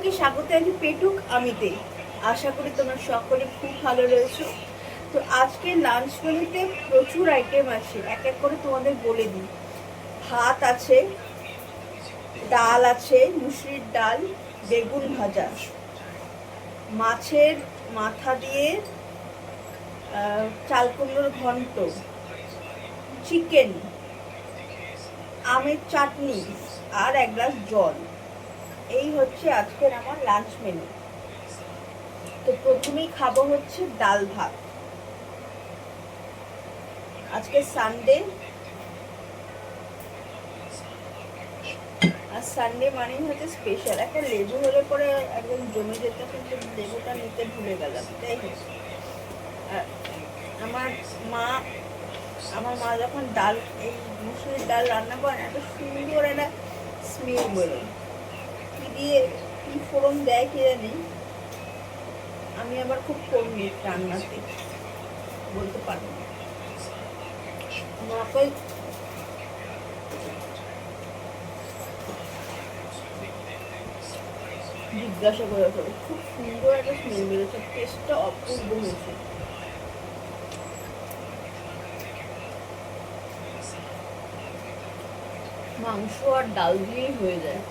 সবাইকে স্বাগত জানাই পেটুক আমিতে। আশা করি তোমরা সকলে খুব ভালো রয়েছো। তো আজকে লাঞ্চ মেনুতে প্রচুর আইটেম আছে, এক এক করে তোমাদের বলে দিই। ভাত আছে, ডাল আছে, মুসুরির ডাল, বেগুন ভাজা, মাছের মাথা দিয়ে চাল কুমড়োর ঘন্ট, চিকেন, আমের চাটনি আর এক গ্লাস জল। এই হচ্ছে আজকের আমার লাঞ্চ মেনু। তো প্রথমেই খাবো হচ্ছে ডাল ভাত। আজকে সানডে, আর সানডে মানেই হচ্ছে স্পেশাল। একটা লেবু হলে পরে একদম জমে যেত, কিন্তু লেবুটা নিতে ভুলে গেলাম। যাই হোক, আমার মা আমার মা যখন ডাল, এই মুসুরির ডাল রান্না করেন, এত সুন্দর একটা স্মেল বেরোয়। কি দিয়ে কি ফোড়ন দেয় কে জানি, আমি আবার খুব কর্মী রান্নাতে, বলতে পারবো না। মাকে জিজ্ঞাসা করে ফেলো, খুব সুন্দর একটা স্মেল বেরোচ্ছে, টেস্টটা অপূর্ব হয়েছে। মাংস আর ডাল দিয়েই হয়ে যায়।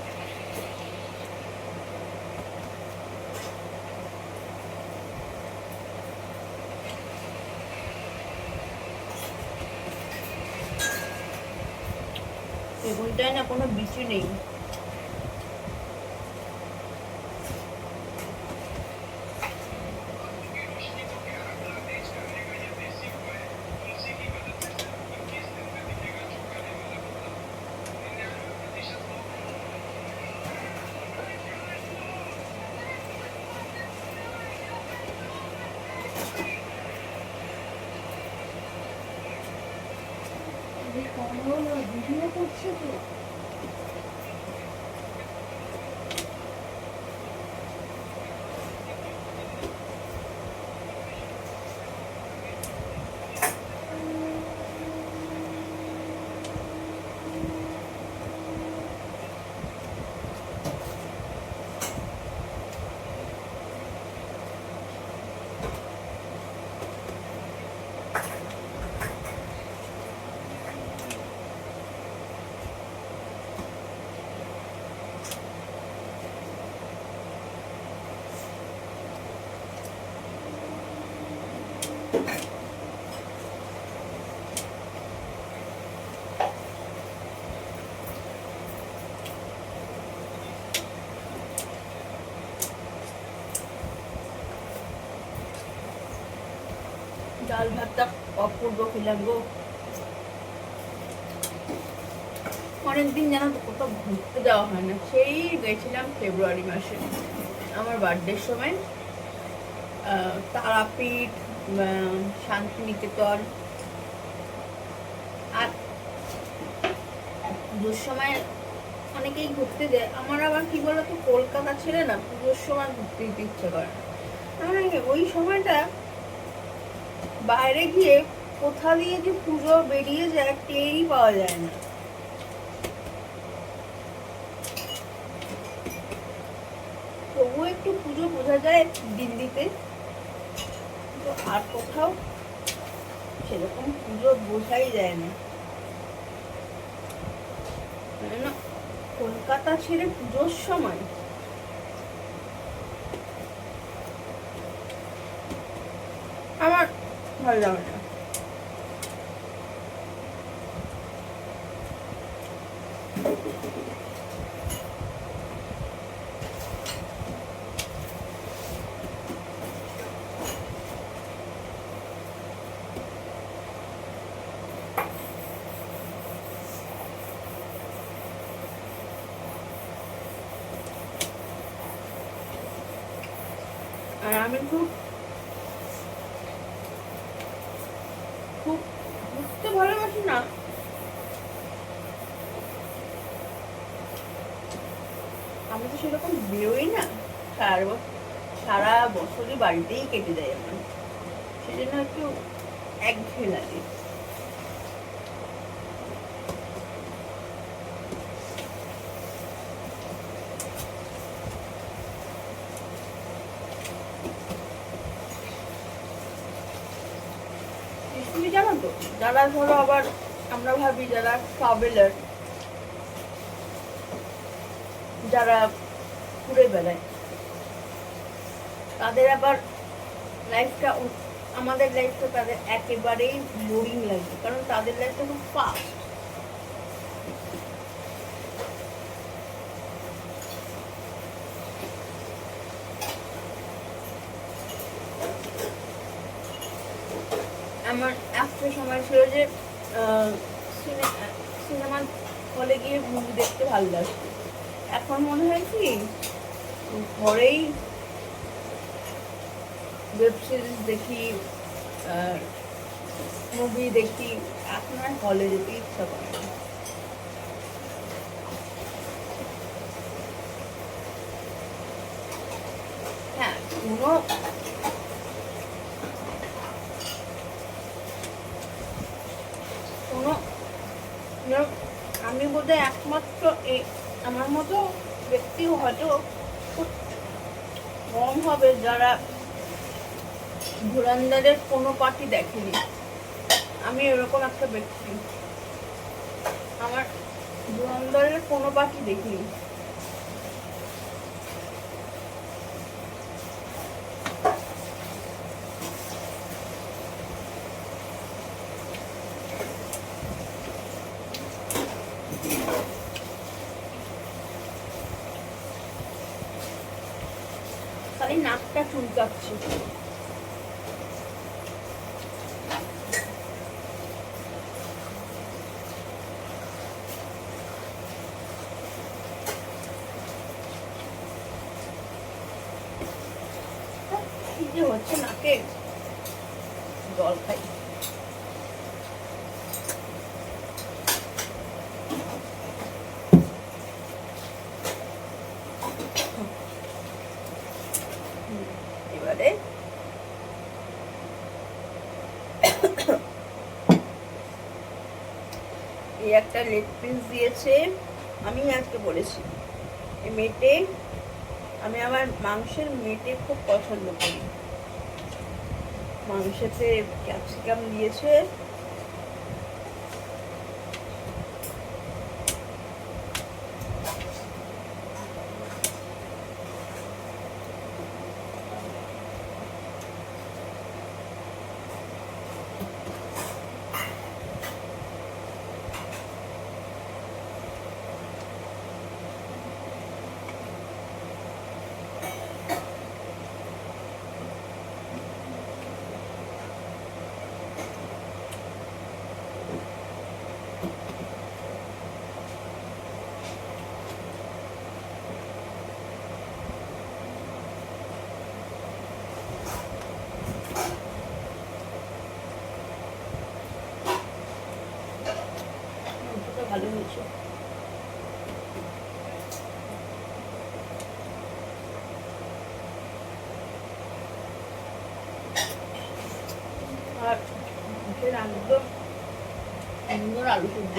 বেগুনটায় না কোনো বিচি নেই। ভিডিও করছে তো। ডাল ভাতটা অপূর্ব খেলাম গো। অনেকদিন যেন কোথাও ঘুরতে যাওয়া হয় না। সেই গেছিলাম ফেব্রুয়ারি মাসে আমার বার্থডের সময়, তারাপীঠ, শান্তিনিকেতন। আর পুজোর সময় অনেকেই ঘুরতে যায়, আমার আবার কি বলতো, কলকাতা ছেড়ে না পুজোর সময় ঘুরতে যেতে ইচ্ছে করে না। মানে ওই সময়টা বাইরে গিয়ে কোথা দিয়ে যে পুজো বেরিয়ে যায় টেরই পাওয়া যায় না। তবুও একটু পুজো বোঝা যায় দিল্লিতে, তো আর কোথাও সেরকম পুজো বোঝাই যায় না। না, কলকাতা ছেড়ে পুজোর সময় আমার ভালো লাগে না। আর আমি খুব খুব ঘুরতে ভালোবাসি না, আমি তো সেরকম বেরোই না। সারা বছরই বাড়িতেই কেটে যায় আমার, সেজন্য একটু একঘেয়ে লাগে। জানো তো, যারা ধরো আবার আমরা ভাবি যারা ট্রাভেলার, যারা ঘুরে বেড়ায়, তাদের আবার লাইফটা, আমাদের লাইফটা তাদের একেবারেই বোরিং লাগে, কারণ তাদের লাইফটা খুব ফাস্ট। আমার একটা সময় ছিল যে সিনেমা হলে গিয়ে মুভি দেখতে ভালো লাগতো। এখন মনে হয় কি ঘরেই ওয়েব সিরিজ দেখি, মুভি দেখি, এখন আর হলে যেতে ইচ্ছা করে না। হ্যাঁ, আমি বোধহয় একমাত্র আমার মতো ব্যক্তি হয়তো খুব কম হবে যারা ধুরন্ধরের কোনো পার্টি দেখেনি। আমি এরকম একটা ব্যক্তি, আমার ধুরন্ধরের কোনো পার্টি দেখিনি। খালি নাকটা চুলকাচ্ছে। কি যে হচ্ছে নাকে, জল খাই। এবারে এই একটা লেগ পিস দিয়েছে। আমি আজকে বলেছি এই মেটে, আমি আমার মাংসের মেটে খুব পছন্দ করি। মাংসেতে ক্যাপসিকাম দিয়েছে, ভালো হয়েছে। আর একদম সুন্দর আলু সিদ্ধ।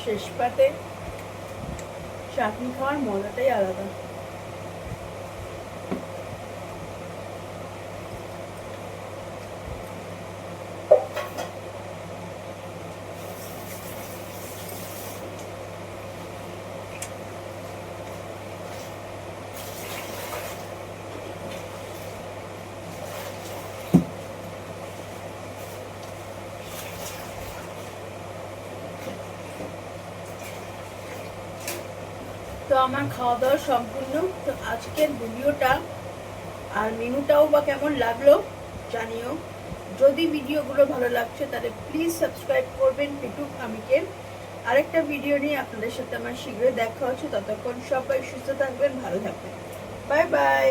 শেষ পাতে চাটনি খাওয়ার মজাটাই আলাদা। তো আমার খাওয়া দাওয়া সম্পূর্ণ। তো আজকের ভিডিওটা আর মেনুটাও বা কেমন লাগলো জানিও। যদি ভিডিওগুলো ভালো লাগছে তাহলে প্লিজ সাবস্ক্রাইব করবেন পিটু আমিকে। আরেকটা ভিডিও নিয়ে আপনাদের সাথে আমার শীঘ্রই দেখা হচ্ছে। ততক্ষণ সবাই সুস্থ থাকবেন, ভালো থাকবেন। Bye bye.